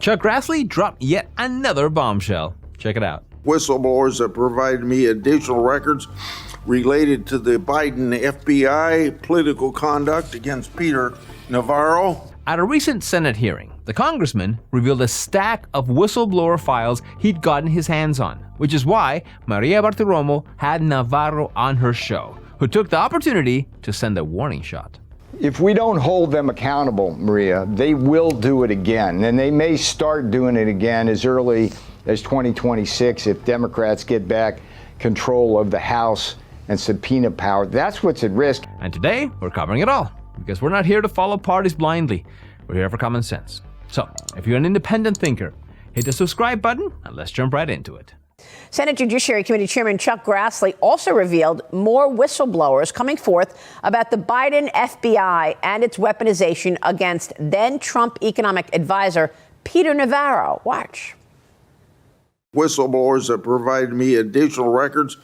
Chuck Grassley dropped yet another bombshell. Check it out. Whistleblowers have provided me additional records related to the Biden FBI political conduct against Peter Navarro. At a recent Senate hearing, the congressman revealed a stack of whistleblower files he'd gotten his hands on, which is why Maria Bartiromo had Navarro on her show, who took the opportunity to send a warning shot. If we don't hold them accountable, Maria, they will do it again, and they may start doing it again as early as 2026 if Democrats get back control of the House and subpoena power. That's what's at risk. And today, we're covering it all, because we're not here to follow parties blindly. We're here for common sense. So, if you're an independent thinker, hit the subscribe button and let's jump right into it. Senate Judiciary Committee Chairman Chuck Grassley also revealed more whistleblowers coming forth about the Biden FBI and its weaponization against then-Trump economic advisor Peter Navarro. Watch. Whistleblowers have provided me additional records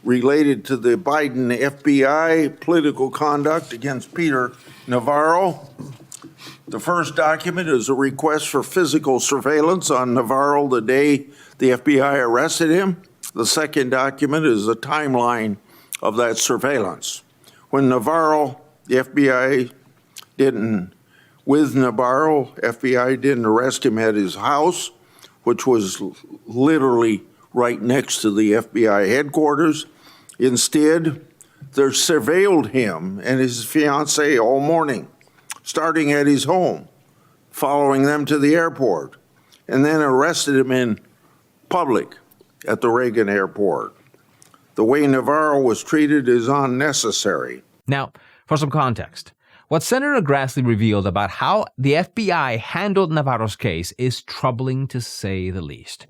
related to the Biden FBI political conduct against Peter Navarro. The first document is a request for physical surveillance on Navarro the day the FBI arrested him. The second document is a timeline of that surveillance. When Navarro, the FBI didn't arrest him at his house, which was literally right next to the FBI headquarters. Instead, they surveilled him and his fiancée all morning, starting at his home, following them to the airport, and then arrested him in public at the Reagan airport. The way Navarro was treated is unnecessary. Now, for some context, what Senator Grassley revealed about how the FBI handled Navarro's case is troubling to say the least.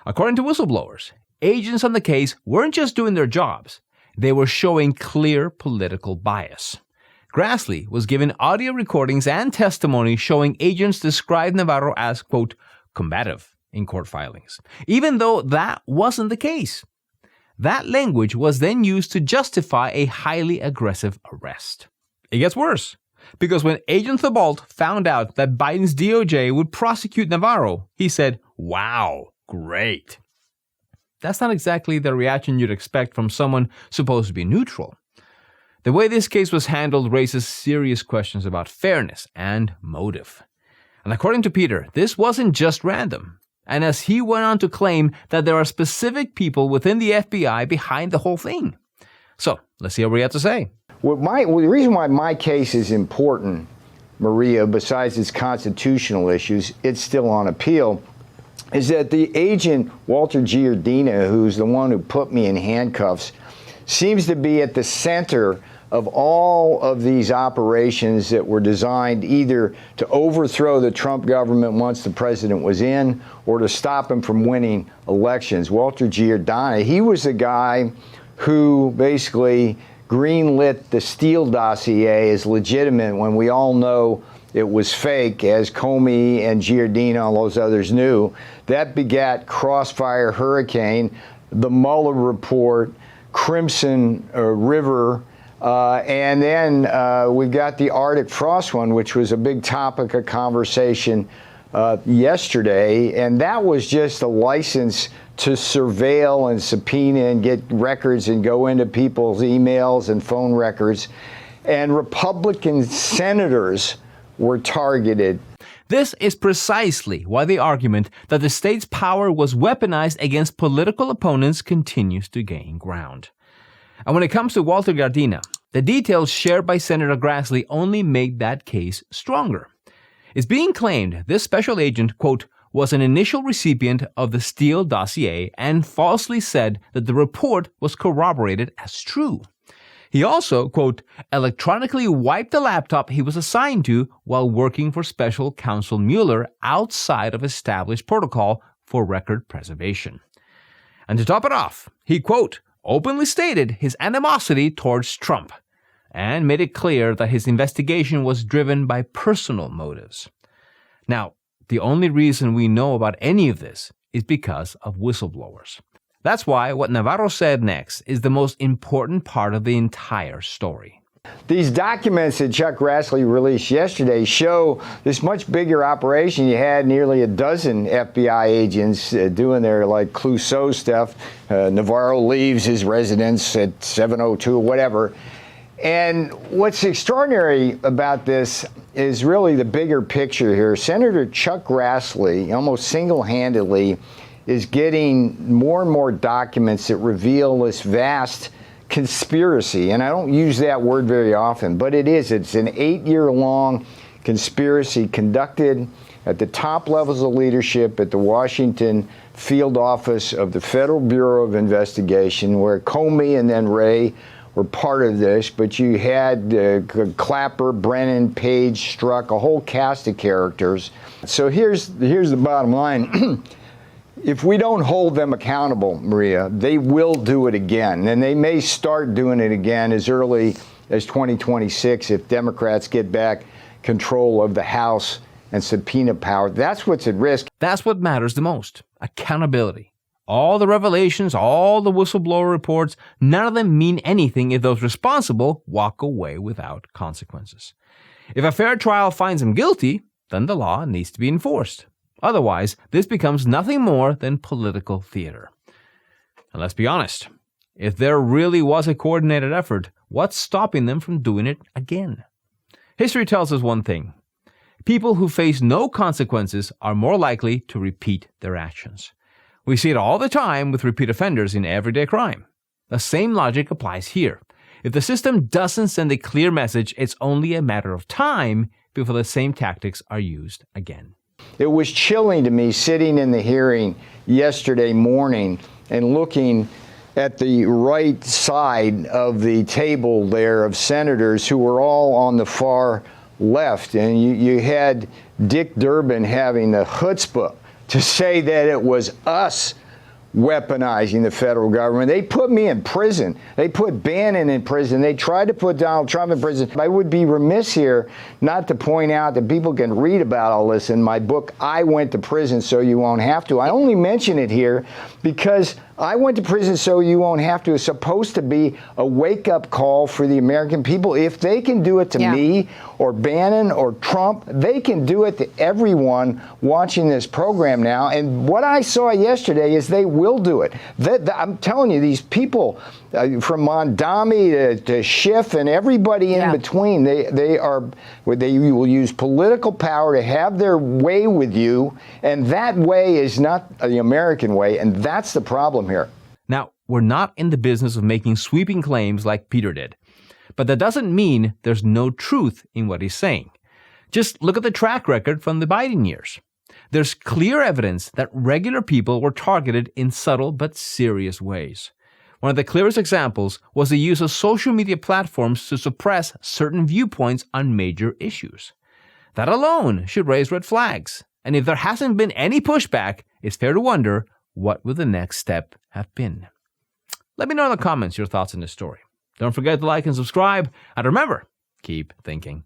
According to whistleblowers, agents on the case weren't just doing their jobs, they were showing clear political bias. Grassley was given audio recordings and testimony showing agents describe Navarro as, quote, combative in court filings, even though that wasn't the case. That language was then used to justify a highly aggressive arrest. It gets worse, because when Agent Thibault found out that Biden's DOJ would prosecute Navarro, he said, wow, great. That's not exactly the reaction you'd expect from someone supposed to be neutral. The way this case was handled raises serious questions about fairness and motive. And according to Peter, this wasn't just random. And as he went on to claim that there are specific people within the FBI behind the whole thing. So, let's see what we have to say. The reason why my case is important, Maria, besides its constitutional issues, it's still on appeal, is that the agent, Walter Giardina, who's the one who put me in handcuffs, seems to be at the center of all of these operations that were designed either to overthrow the Trump government once the president was in or to stop him from winning elections. Walter Giardina, he was the guy who basically greenlit the Steele dossier as legitimate when we all know it was fake, as Comey and Giardina and all those others knew. That begat Crossfire Hurricane, the Mueller report, Crimson River, and then we've got the Arctic Frost one, which was a big topic of conversation yesterday, and that was just a license to surveil and subpoena and get records and go into people's emails and phone records. And Republican senators were targeted. This is precisely why the argument that the state's power was weaponized against political opponents continues to gain ground. And when it comes to Walter Giardina, the details shared by Senator Grassley only made that case stronger. It's being claimed this special agent, quote, was an initial recipient of the Steele dossier and falsely said that the report was corroborated as true. He also, quote, electronically wiped the laptop he was assigned to while working for Special Counsel Mueller outside of established protocol for record preservation. And to top it off, he, quote, openly stated his animosity towards Trump and made it clear that his investigation was driven by personal motives. Now, the only reason we know about any of this is because of whistleblowers. That's why what Navarro said next is the most important part of the entire story. These documents that Chuck Grassley released yesterday show this much bigger operation. You had nearly a dozen FBI agents doing their like Clouseau stuff. Navarro leaves his residence at 7:02 or whatever. And what's extraordinary about this is really the bigger picture here. Senator Chuck Grassley, almost single-handedly, is getting more and more documents that reveal this vast conspiracy. And I don't use that word very often, but it is. It's an 8-year-long conspiracy conducted at the top levels of leadership at the Washington field office of the Federal Bureau of Investigation, where Comey and then Wray were part of this, but you had Clapper, Brennan, Page, Strzok, a whole cast of characters. So here's the bottom line. If we don't hold them accountable, Maria, they will do it again. And they may start doing it again as early as 2026 if Democrats get back control of the House and subpoena power. That's what's at risk. That's what matters the most. Accountability. All the revelations, all the whistleblower reports, none of them mean anything if those responsible walk away without consequences. If a fair trial finds them guilty, then the law needs to be enforced. Otherwise, this becomes nothing more than political theater. And let's be honest, if there really was a coordinated effort, what's stopping them from doing it again? History tells us one thing. People who face no consequences are more likely to repeat their actions. We see it all the time with repeat offenders in everyday crime. The same logic applies here. If the system doesn't send a clear message, it's only a matter of time before the same tactics are used again. It was chilling to me sitting in the hearing yesterday morning and looking at the right side of the table there of senators who were all on the far left. And you had Dick Durbin having the chutzpah to say that it was us weaponizing the federal government. They put me in prison. They put Bannon in prison. They tried to put Donald Trump in prison. I would be remiss here not to point out that people can read about all this in my book, I Went to Prison So You Won't Have to. I only mention it here because I Went to Prison So You Won't Have to is supposed to be a wake-up call for the American people. If they can do it to me or Bannon or Trump, they can do it to everyone watching this program now. And what I saw yesterday is they will do it. I'm telling you, these people from Mondami to Schiff and everybody in between, they will use political power to have their way with you, and that way is not the American way, and that's the problem here. Now, we're not in the business of making sweeping claims like Peter did, but that doesn't mean there's no truth in what he's saying. Just look at the track record from the Biden years. There's clear evidence that regular people were targeted in subtle but serious ways. One of the clearest examples was the use of social media platforms to suppress certain viewpoints on major issues. That alone should raise red flags. And if there hasn't been any pushback, it's fair to wonder what would the next step have been. Let me know in the comments your thoughts on this story. Don't forget to like and subscribe. And remember, keep thinking.